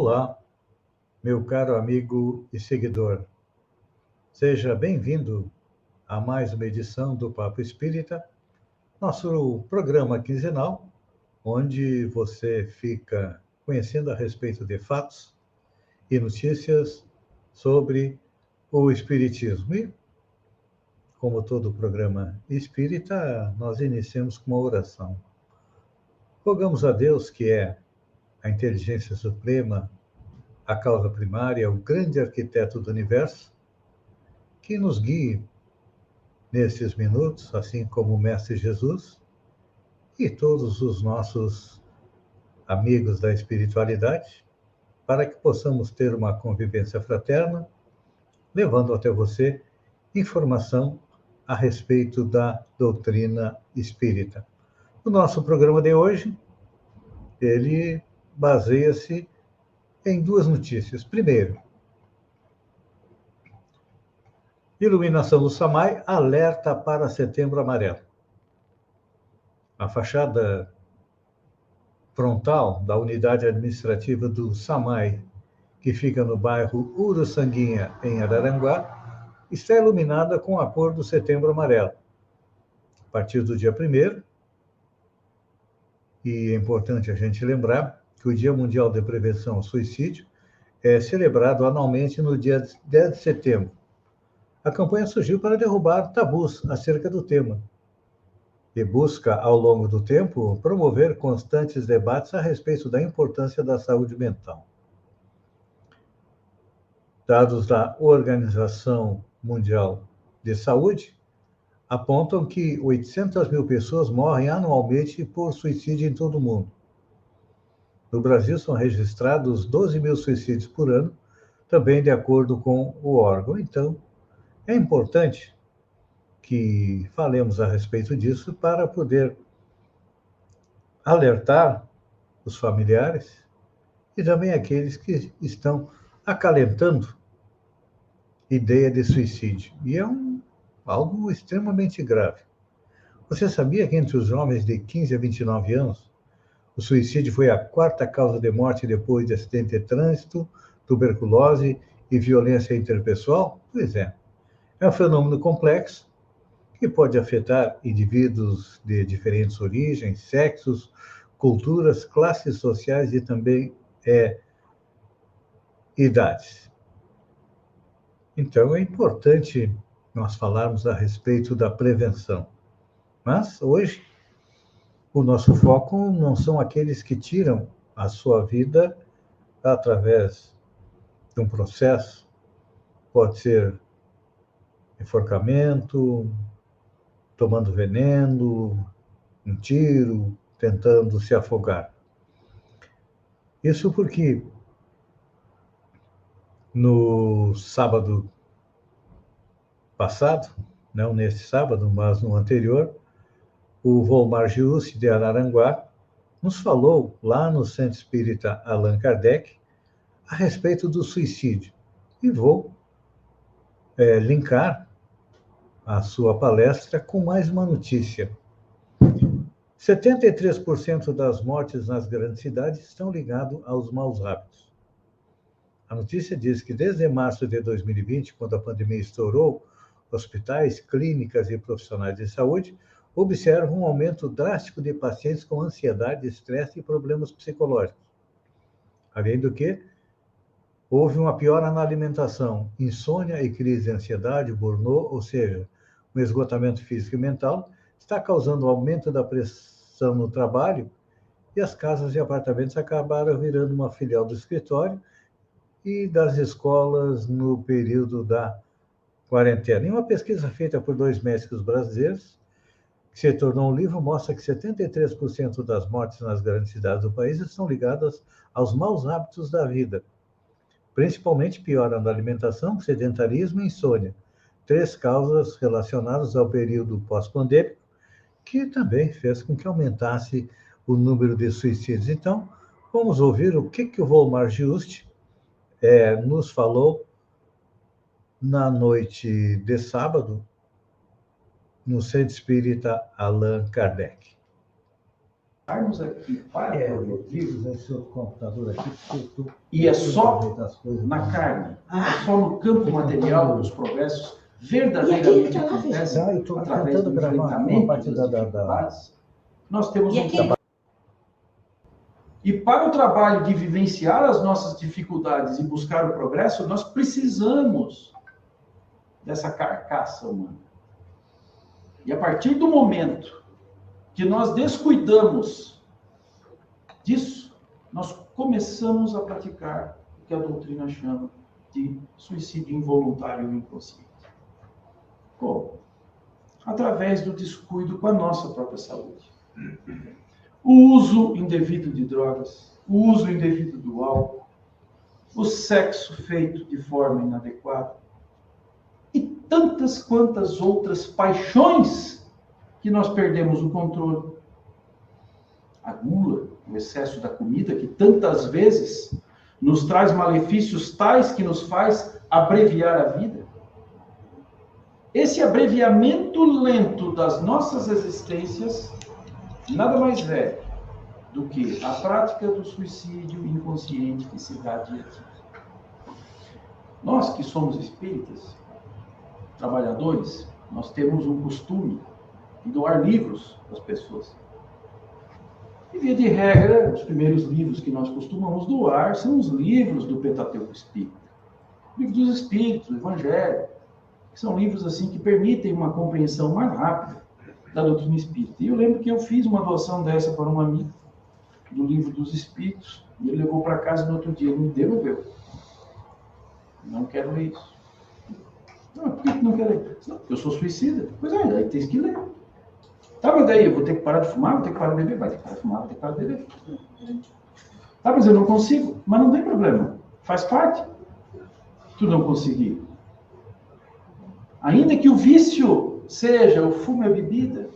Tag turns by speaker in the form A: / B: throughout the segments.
A: Olá, meu caro amigo e seguidor. Seja bem-vindo a mais uma edição do Papo Espírita, nosso programa quinzenal, onde você fica conhecendo a respeito de fatos e notícias sobre o Espiritismo. E, como todo programa espírita, nós iniciamos com uma oração. Rogamos a Deus, que é a inteligência suprema, a causa primária, o grande arquiteto do universo, que nos guie nesses minutos, assim como o Mestre Jesus e todos os nossos amigos da espiritualidade, para que possamos ter uma convivência fraterna, levando até você informação a respeito da doutrina espírita. O nosso programa de hoje, ele baseia-se em duas notícias. Primeiro, iluminação do SAMAI alerta para Setembro Amarelo. A fachada frontal da unidade administrativa do SAMAI, que fica no bairro Uruçanguinha, em Araranguá, está iluminada com a cor do Setembro Amarelo. A partir do dia 1º, e é importante a gente lembrar que o Dia Mundial de Prevenção ao Suicídio é celebrado anualmente no dia 10 de setembro. A campanha surgiu para derrubar tabus acerca do tema e busca, ao longo do tempo, promover constantes debates a respeito da importância da saúde mental. Dados da Organização Mundial de Saúde apontam que 800 mil pessoas morrem anualmente por suicídio em todo o mundo. No Brasil, são registrados 12 mil suicídios por ano, também de acordo com o órgão. Então, é importante que falemos a respeito disso para poder alertar os familiares e também aqueles que estão acalentando ideia de suicídio. E é algo extremamente grave. Você sabia que entre os jovens de 15 a 29 anos, o suicídio foi a quarta causa de morte depois de acidente de trânsito, tuberculose e violência interpessoal? Pois é. É um fenômeno complexo que pode afetar indivíduos de diferentes origens, sexos, culturas, classes sociais e também idades. Então, é importante nós falarmos a respeito da prevenção. Mas, hoje, o nosso foco não são aqueles que tiram a sua vida através de um processo. Pode ser enforcamento, tomando veneno, um tiro, tentando se afogar. Isso porque no sábado passado, não nesse sábado, mas no anterior, o Volmar Giussi, de Araranguá, nos falou lá no Centro Espírita Allan Kardec a respeito do suicídio. E vou linkar a sua palestra com mais uma notícia. 73% das mortes nas grandes cidades estão ligadas aos maus hábitos. A notícia diz que desde março de 2020, quando a pandemia estourou, hospitais, clínicas e profissionais de saúde observam um aumento drástico de pacientes com ansiedade, estresse e problemas psicológicos. Além do que, houve uma piora na alimentação, insônia e crise de ansiedade, burnout, ou seja, um esgotamento físico e mental, está causando um aumento da pressão no trabalho e as casas e apartamentos acabaram virando uma filial do escritório e das escolas no período da quarentena. Em uma pesquisa feita por 2 médicos brasileiros, que se tornou um livro, mostra que 73% das mortes nas grandes cidades do país estão ligadas aos maus hábitos da vida, principalmente piora na alimentação, sedentarismo e insônia. 3 causas relacionadas ao período pós-pandêmico, que também fez com que aumentasse o número de suicídios. Então, vamos ouvir o que o Volmar Giussi nos falou na noite de sábado, no Centro Espírita Allan Kardec.
B: aqui para
A: vírus esse outro computador aqui,
B: e é só na carne, é só no campo material dos progressos verdadeiramente acontecem através do enfrentamento das dificuldades. Nós temos um trabalho. E para o trabalho de vivenciar as nossas dificuldades e buscar o progresso, nós precisamos dessa carcaça humana. E a partir do momento que nós descuidamos disso, nós começamos a praticar o que a doutrina chama de suicídio involuntário e inconsciente. Como? Através do descuido com a nossa própria saúde. O uso indevido de drogas, o uso indevido do álcool, o sexo feito de forma inadequada e tantas quantas outras paixões que nós perdemos o controle. A gula, o excesso da comida, que tantas vezes nos traz malefícios tais que nos faz abreviar a vida. Esse abreviamento lento das nossas existências nada mais é do que a prática do suicídio inconsciente que se dá dia a dia. Nós que somos espíritas, trabalhadores, nós temos um costume de doar livros às pessoas. E, via de regra, os primeiros livros que nós costumamos doar são os livros do Pentateuco Espírita. O livro dos Espíritos, o Evangelho, que são livros assim que permitem uma compreensão mais rápida da doutrina espírita. E eu lembro que eu fiz uma doação dessa para um amigo, do livro dos Espíritos, e ele levou para casa no outro dia, ele me devolveu. Não quero ler isso. Não, por que não quer ler? Não, eu sou suicida. Pois é, aí tem que ler. Tá, mas daí eu vou ter que parar de fumar, vou ter que parar de beber, vai ter que parar de fumar, vai ter que parar de beber. Tá, mas eu não consigo. Mas não tem problema. Faz parte. Tu não conseguir. Ainda que o vício seja o fumo e a bebida,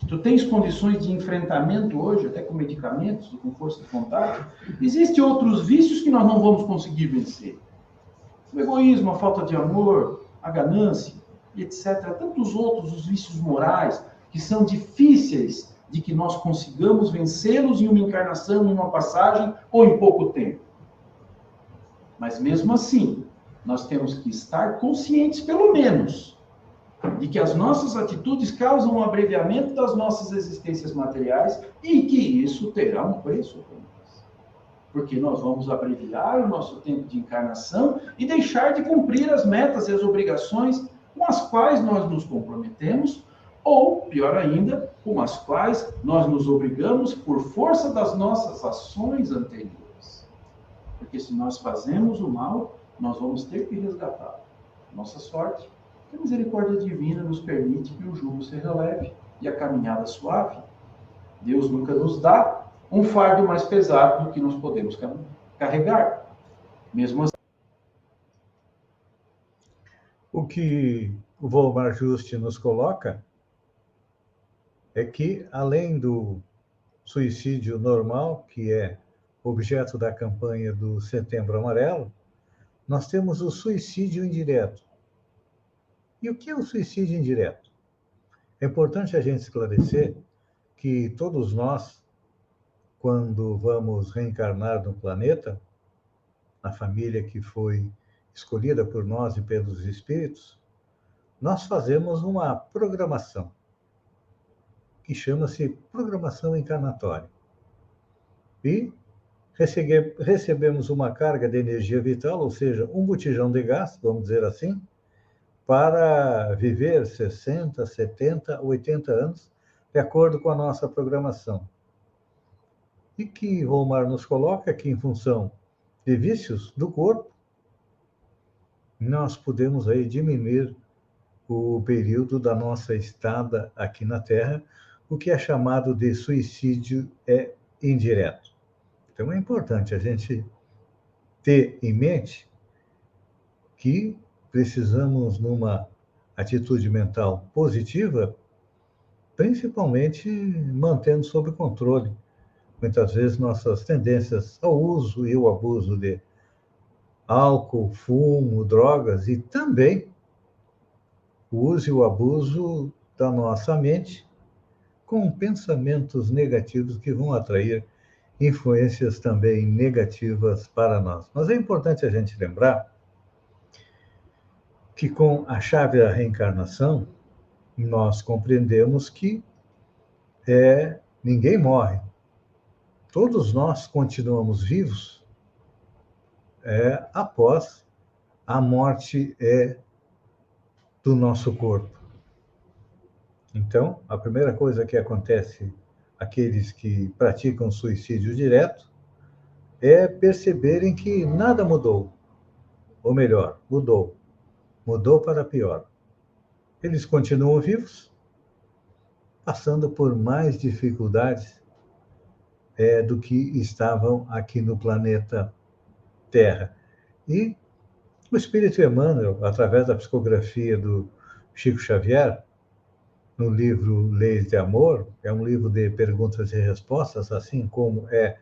B: tu tens condições de enfrentamento hoje, até com medicamentos, com força de vontade, existem outros vícios que nós não vamos conseguir vencer. O egoísmo, a falta de amor, a ganância, etc. Tantos outros, os vícios morais, que são difíceis de que nós consigamos vencê-los em uma encarnação, em uma passagem ou em pouco tempo. Mas mesmo assim, nós temos que estar conscientes, pelo menos, de que as nossas atitudes causam um abreviamento das nossas existências materiais e que isso terá um preço para nós. Porque nós vamos abreviar o nosso tempo de encarnação e deixar de cumprir as metas e as obrigações com as quais nós nos comprometemos, ou, pior ainda, com as quais nós nos obrigamos por força das nossas ações anteriores. Porque se nós fazemos o mal, nós vamos ter que resgatar nossa sorte. A misericórdia divina nos permite que o jugo seja leve e a caminhada suave. Deus nunca nos dá um fardo mais pesado do que nós podemos carregar. Mesmo assim.
A: O que o Volmar Juste nos coloca é que, além do suicídio normal, que é objeto da campanha do Setembro Amarelo, nós temos o suicídio indireto. E o que é o suicídio indireto? É importante a gente esclarecer que todos nós, quando vamos reencarnar no planeta, na família que foi escolhida por nós e pelos espíritos, nós fazemos uma programação, que chama-se programação encarnatória. E recebemos uma carga de energia vital, ou seja, um botijão de gás, vamos dizer assim, para viver 60, 70, 80 anos, de acordo com a nossa programação. E que Volmar nos coloca que, em função de vícios do corpo, nós podemos aí diminuir o período da nossa estada aqui na Terra, o que é chamado de suicídio indireto. Então, é importante a gente ter em mente que precisamos, numa atitude mental positiva, principalmente mantendo sob controle, muitas vezes, nossas tendências ao uso e ao abuso de álcool, fumo, drogas e também o uso e o abuso da nossa mente com pensamentos negativos que vão atrair influências também negativas para nós. Mas é importante a gente lembrar que com a chave da reencarnação, nós compreendemos que ninguém morre. Todos nós continuamos vivos após a morte do nosso corpo. Então, a primeira coisa que acontece àqueles que praticam suicídio direto é perceberem que nada mudou. Ou melhor, mudou. Mudou para pior. Eles continuam vivos, passando por mais dificuldades do que estavam aqui no planeta Terra. E o Espírito Emmanuel, através da psicografia do Chico Xavier, no livro Leis de Amor, é um livro de perguntas e respostas, assim como é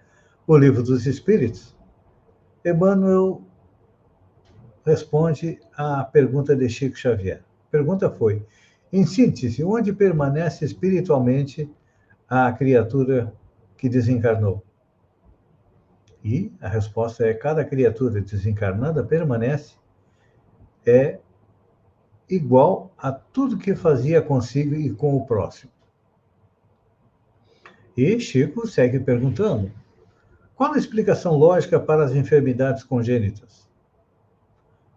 A: o Livro dos Espíritos, Emmanuel responde à pergunta de Chico Xavier. A pergunta foi, em síntese, onde permanece espiritualmente a criatura que desencarnou? E a resposta é, cada criatura desencarnada permanece igual a tudo que fazia consigo e com o próximo. E Chico segue perguntando, qual a explicação lógica para as enfermidades congênitas?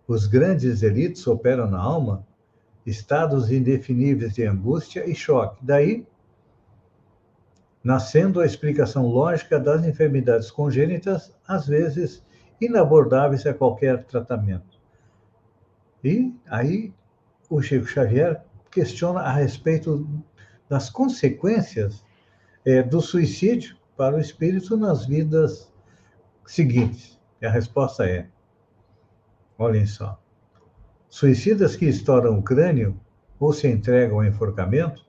A: Os grandes delitos operam na alma estados indefiníveis de angústia e choque. Daí, nascendo a explicação lógica das enfermidades congênitas, às vezes inabordáveis a qualquer tratamento. E aí, o Chico Xavier questiona a respeito das consequências do suicídio para o espírito nas vidas seguintes. E a resposta é, olhem só, suicidas que estouram o crânio ou se entregam ao enforcamento,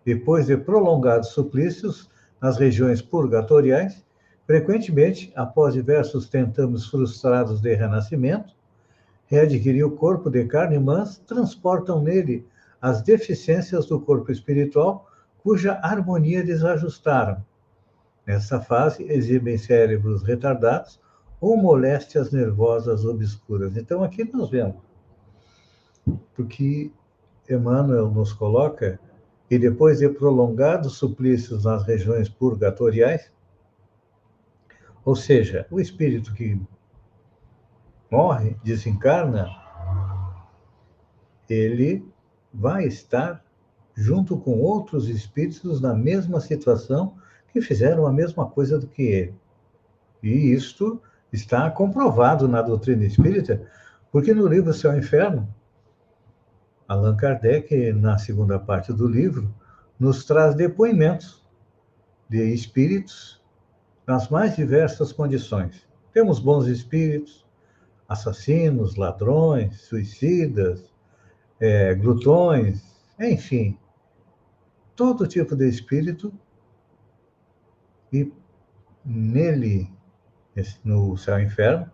A: depois de prolongados suplícios nas regiões purgatoriais, frequentemente, após diversos tentames frustrados de renascimento, readquirir o corpo de carne, mas transportam nele as deficiências do corpo espiritual, cuja harmonia desajustaram. Nessa fase, exibem cérebros retardados ou moléstias nervosas obscuras. Então, aqui nós vemos o que Emmanuel nos coloca, e depois de prolongados suplícios nas regiões purgatoriais, ou seja, o espírito que morre, desencarna, ele vai estar junto com outros espíritos na mesma situação que fizeram a mesma coisa do que ele. E isto está comprovado na doutrina espírita, porque no livro Céu e Inferno, Allan Kardec, na segunda parte do livro, nos traz depoimentos de espíritos nas mais diversas condições. Temos bons espíritos, assassinos, ladrões, suicidas, glutões, enfim, todo tipo de espírito, e nele, no Céu e Inferno,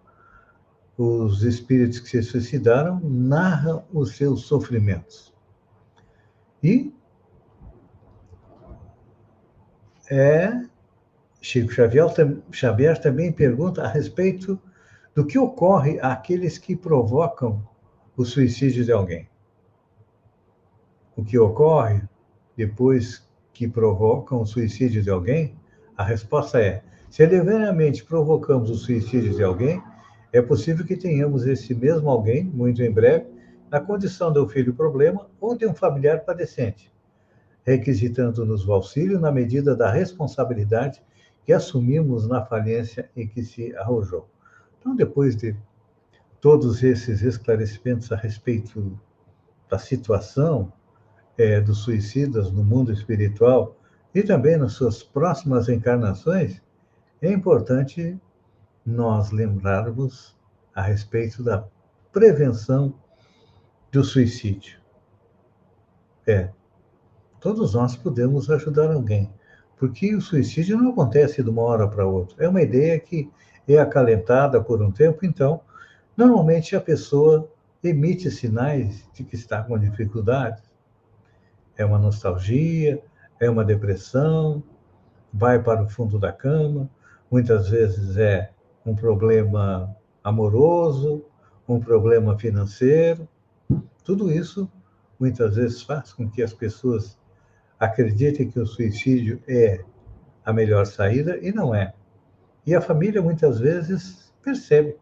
A: os espíritos que se suicidaram narram os seus sofrimentos. E Chico Xavier também pergunta a respeito do que ocorre àqueles que provocam o suicídio de alguém. O que ocorre depois que provocam o suicídio de alguém? A resposta é, se deliberadamente provocamos o suicídio de alguém, é possível que tenhamos esse mesmo alguém, muito em breve, na condição de um filho problema ou de um familiar padecente, requisitando-nos o auxílio na medida da responsabilidade que assumimos na falência em que se arrojou. Então, depois de todos esses esclarecimentos a respeito da situação dos suicidas no mundo espiritual e também nas suas próximas encarnações, é importante nós lembrarmos a respeito da prevenção do suicídio. Todos nós podemos ajudar alguém, porque o suicídio não acontece de uma hora para outra. É uma ideia que é acalentada por um tempo, então, normalmente a pessoa emite sinais de que está com dificuldades. É uma nostalgia, é uma depressão, vai para o fundo da cama, muitas vezes é um problema amoroso, um problema financeiro. Tudo isso, muitas vezes, faz com que as pessoas acreditem que o suicídio é a melhor saída, e não é. E a família, muitas vezes, percebe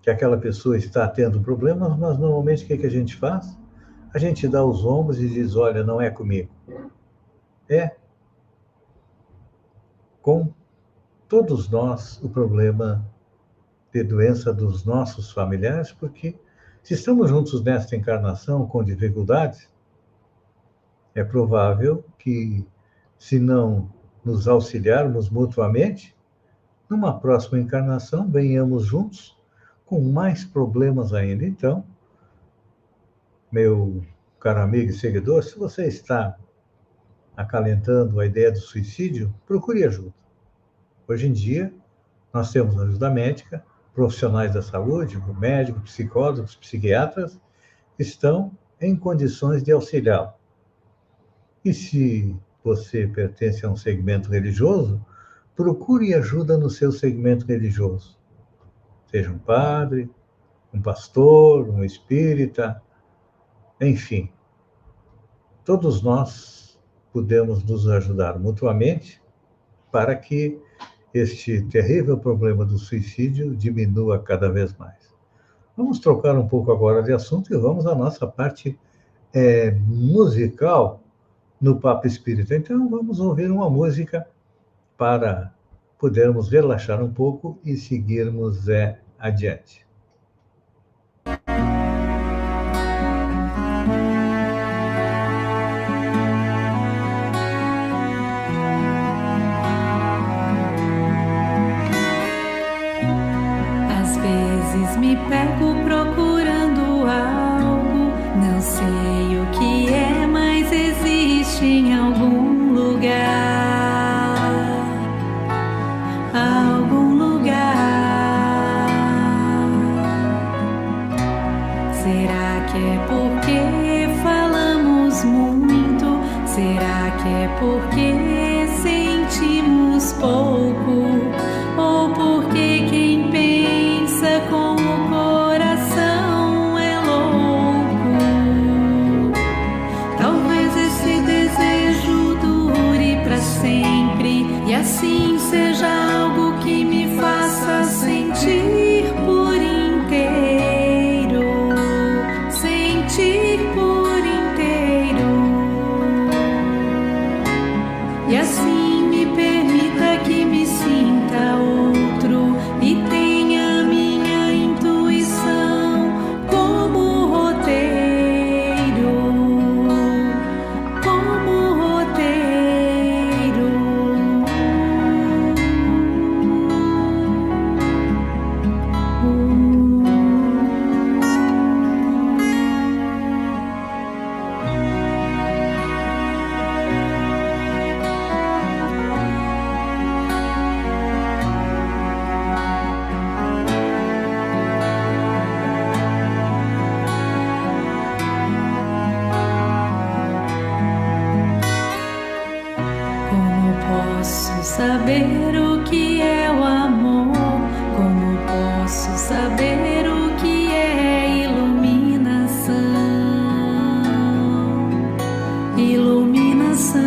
A: que aquela pessoa está tendo problemas, mas normalmente o que a gente faz? A gente dá os ombros e diz, olha, não é comigo. É com todos nós o problema de doença dos nossos familiares, porque se estamos juntos nesta encarnação com dificuldades, é provável que, se não nos auxiliarmos mutuamente, numa próxima encarnação venhamos juntos com mais problemas ainda. Então, meu caro amigo e seguidor, se você está acalentando a ideia do suicídio, procure ajuda. Hoje em dia, nós temos ajuda médica, profissionais da saúde, médicos, psicólogos, psiquiatras, estão em condições de auxiliá-lo. E se você pertence a um segmento religioso, procure ajuda no seu segmento religioso. Seja um padre, um pastor, um espírita, enfim. Todos nós podemos nos ajudar mutuamente para que este terrível problema do suicídio diminua cada vez mais. Vamos trocar um pouco agora de assunto e vamos à nossa parte musical no Papo Espírita. Então, vamos ouvir uma música para podermos relaxar um pouco e seguirmos adiante.
C: Às vezes me pego procurando algo, não sei o que é, mas existe em algum lugar. Algum lugar. Será que é porque falamos muito? Será que é porque sentimos pouco? Ou porque quem pensa com o coração é louco? Talvez esse desejo dure para sempre e assim seja algo que me faça sentir por inteiro, sentir por inteiro, e assim me permita que me sinta outro e tenha minha intuição como roteiro, como roteiro. Como posso saber o que é o amor? Como posso saber o que é iluminação? Iluminação.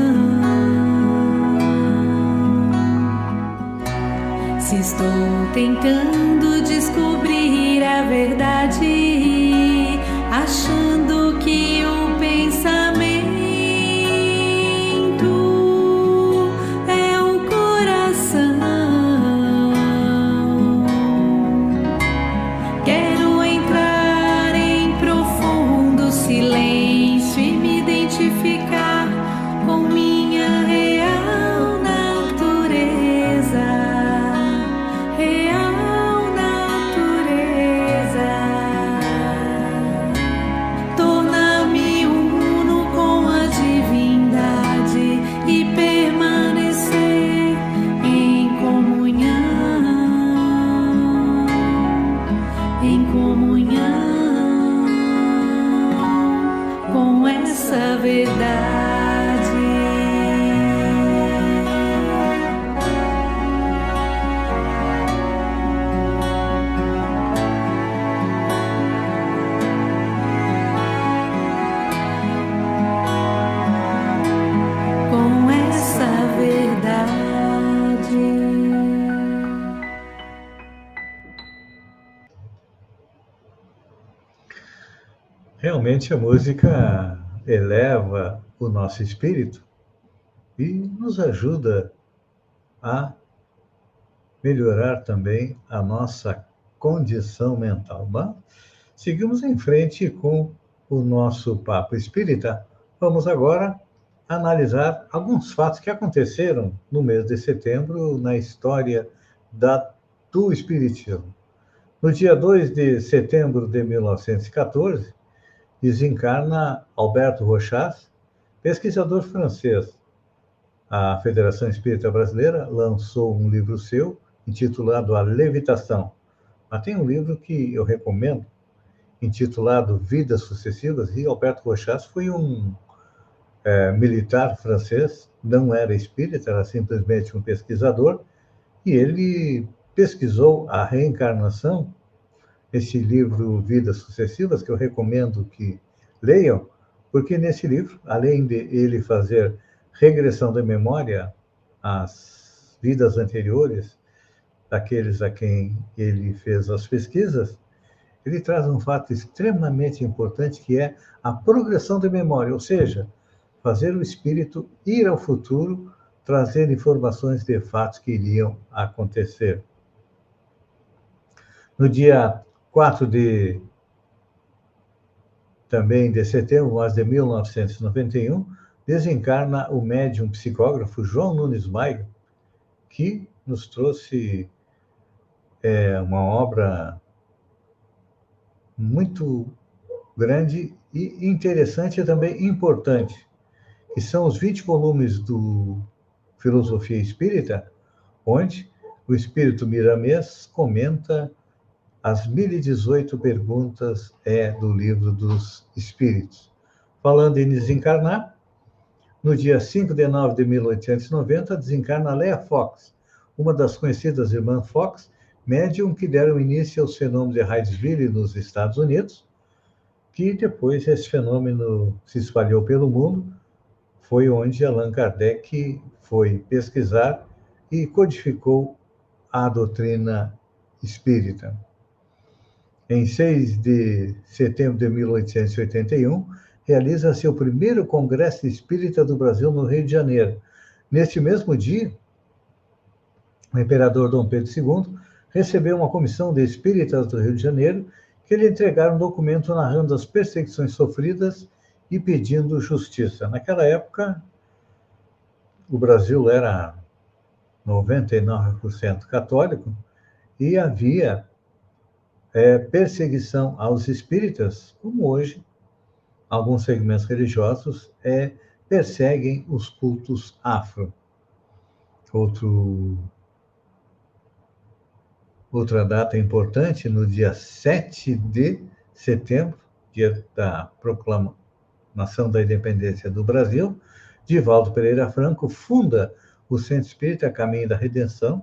C: Se estou tentando descobrir a verdade, achando que o pensamento é o coração, quero entrar em profundo silêncio e me identificar com minha real natureza, real natureza. Tornar-me uno com a divindade e permanecer em comunhão com essa verdade.
A: Realmente a música eleva o nosso espírito e nos ajuda a melhorar também a nossa condição mental. Mas seguimos em frente com o nosso Papo Espírita. Vamos agora analisar alguns fatos que aconteceram no mês de setembro na história do Espiritismo. No dia 2 de setembro de 1914, desencarna Alberto Rochas, pesquisador francês. A Federação Espírita Brasileira lançou um livro seu, intitulado A Levitação. Mas tem um livro que eu recomendo, intitulado Vidas Sucessivas, e Alberto Rochas foi um militar francês, não era espírita, era simplesmente um pesquisador, e ele pesquisou a reencarnação. Esse livro Vidas Sucessivas, que eu recomendo que leiam, porque nesse livro, além de ele fazer regressão da memória às vidas anteriores daqueles a quem ele fez as pesquisas, ele traz um fato extremamente importante, que é a progressão da memória, ou seja, fazer o espírito ir ao futuro, trazer informações de fatos que iriam acontecer. No dia 4 também de setembro, mas de 1991, desencarna o médium psicógrafo João Nunes Maia, que nos trouxe uma obra muito grande e interessante e também importante, que são os 20 volumes do Filosofia Espírita, onde o Espírito Miramês comenta as 1018 perguntas do Livro dos Espíritos. Falando em desencarnar, no dia 5 de novembro de 1890, desencarna Leah Fox, uma das conhecidas irmãs Fox, médium que deram início aos fenômenos de Hydesville nos Estados Unidos, que depois esse fenômeno se espalhou pelo mundo, foi onde Allan Kardec foi pesquisar e codificou a doutrina espírita. Em 6 de setembro de 1881, realiza-se o primeiro Congresso Espírita do Brasil no Rio de Janeiro. Neste mesmo dia, o imperador Dom Pedro II recebeu uma comissão de espíritas do Rio de Janeiro que lhe entregaram um documento narrando as perseguições sofridas e pedindo justiça. Naquela época, o Brasil era 99% católico e havia perseguição aos espíritas, como hoje alguns segmentos religiosos perseguem os cultos afro. Outra data importante, no dia 7 de setembro, dia da proclamação da independência do Brasil, Divaldo Pereira Franco funda o Centro Espírita Caminho da Redenção,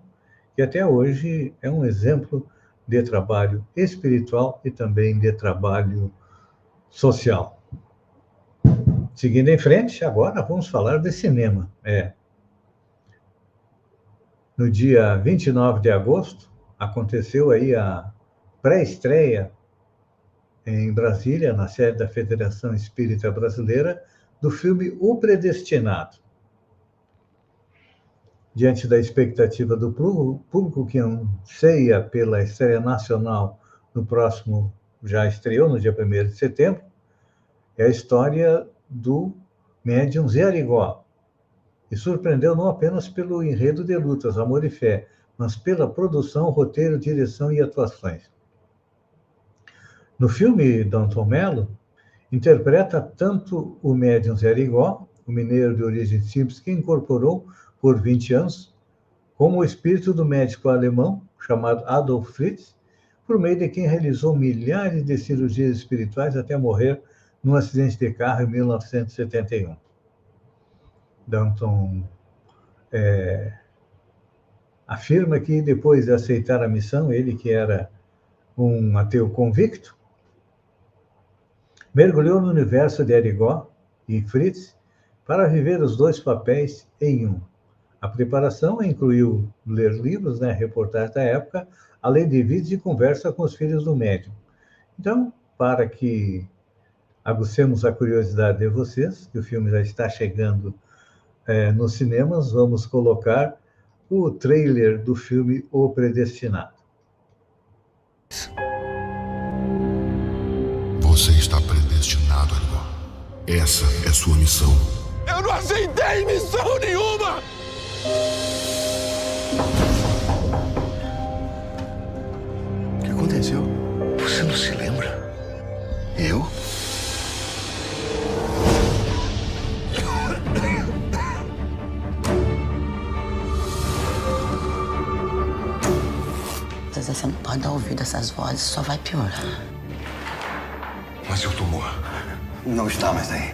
A: que até hoje é um exemplo de trabalho espiritual e também de trabalho social. Seguindo em frente, agora vamos falar de cinema. No dia 29 de agosto, aconteceu aí a pré-estreia em Brasília, na sede da Federação Espírita Brasileira, do filme O Predestinado. Diante da expectativa do público que anseia pela estreia nacional no próximo, já estreou no dia 1º de setembro, é a história do médium Zé Arigó, e surpreendeu não apenas pelo enredo de lutas, amor e fé, mas pela produção, roteiro, direção e atuações. No filme, Danton Mello interpreta tanto o médium Zé Arigó, o mineiro de origem simples que incorporou por 20 anos, como o espírito do médico alemão, chamado Adolf Fritz, por meio de quem realizou milhares de cirurgias espirituais até morrer num acidente de carro em 1971. Danton afirma que, depois de aceitar a missão, ele, que era um ateu convicto, mergulhou no universo de Arigó e Fritz para viver os dois papéis em um. A preparação incluiu ler livros, reportagens da época, além de vídeos e conversa com os filhos do médium. Então, para que Aguçemos a curiosidade de vocês, que o filme já está chegando nos cinemas. Vamos colocar o trailer do filme O Predestinado.
D: Você está predestinado, Arigó. Essa é sua missão.
E: Eu não aceitei missão nenhuma!
D: O que aconteceu? Você não se lembra? Eu?
F: Você não pode dar ouvido a essas vozes, só vai piorar.
D: Mas o tumor não está mais aí.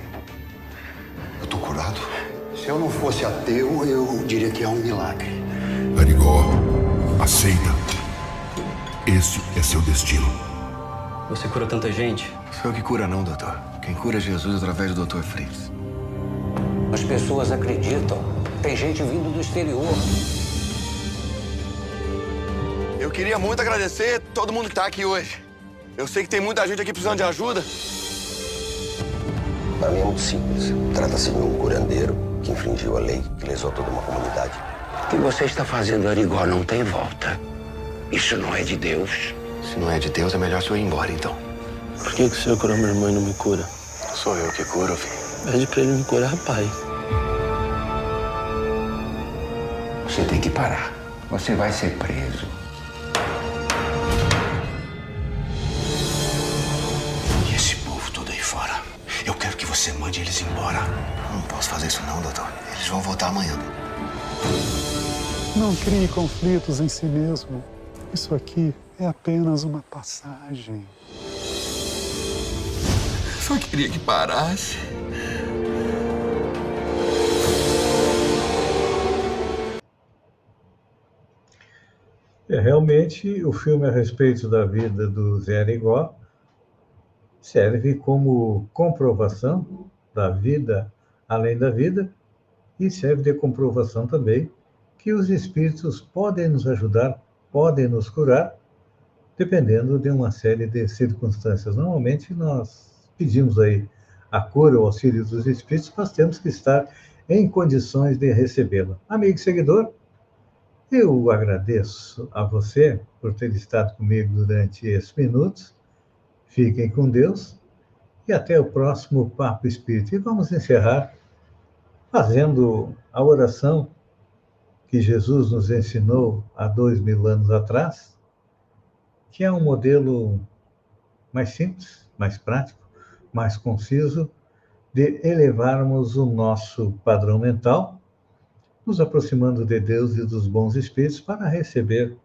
D: Eu tô curado.
G: Se eu não fosse ateu, eu diria que é um milagre.
D: Arigó, aceita. Esse é seu destino.
H: Você cura tanta gente?
G: Sou eu que cura não, doutor. Quem cura é Jesus através do Dr. Fritz.
I: As pessoas acreditam. Tem gente vindo do exterior.
E: Eu queria muito agradecer todo mundo que tá aqui hoje. Eu sei que tem muita gente aqui precisando de ajuda.
I: Para mim é muito simples. Trata-se de um curandeiro que infringiu a lei, que lesou toda uma comunidade. O que você está fazendo, Arigó, não tem volta. Isso não é de Deus.
G: Se não é de Deus, é melhor se eu ir embora, então.
H: Por que o senhor curou minha irmã e não me cura?
G: Sou eu que curo, filho.
H: Pede pra ele me curar, pai.
I: Você tem que parar. Você vai ser preso.
G: E esse povo todo aí fora? Eu quero que você mande eles embora. Não posso fazer isso não, doutor. Eles vão voltar amanhã.
J: Não crie conflitos em si mesmo. Isso aqui é apenas uma passagem.
E: Só queria que parasse.
A: Realmente, o filme a respeito da vida do Zé Arigó serve como comprovação da vida além da vida e serve de comprovação também que os espíritos podem nos ajudar, podem nos curar, dependendo de uma série de circunstâncias. Normalmente, nós pedimos aí a cura, o auxílio dos espíritos, mas temos que estar em condições de recebê-la. Amigo e seguidor, eu agradeço a você por ter estado comigo durante esses minutos. Fiquem com Deus e até o próximo Papo Espírita. E vamos encerrar fazendo a oração que Jesus nos ensinou há 2000 anos atrás, que é um modelo mais simples, mais prático, mais conciso de elevarmos o nosso padrão mental, nos aproximando de Deus e dos bons espíritos para receber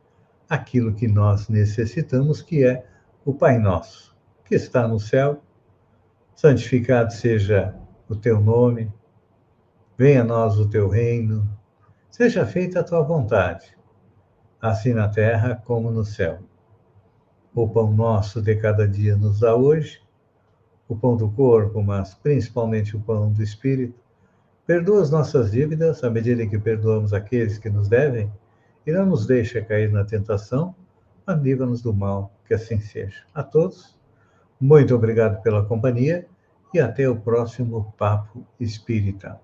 A: aquilo que nós necessitamos, que é o Pai Nosso, que está no céu. Santificado seja o teu nome, venha a nós o teu reino, seja feita a tua vontade, assim na terra como no céu. O pão nosso de cada dia nos dá hoje, o pão do corpo, mas principalmente o pão do espírito. Perdoa as nossas dívidas, à medida que perdoamos aqueles que nos devem, e não nos deixa cair na tentação, mas livra-nos do mal, que assim seja. A todos, muito obrigado pela companhia e até o próximo Papo Espírita.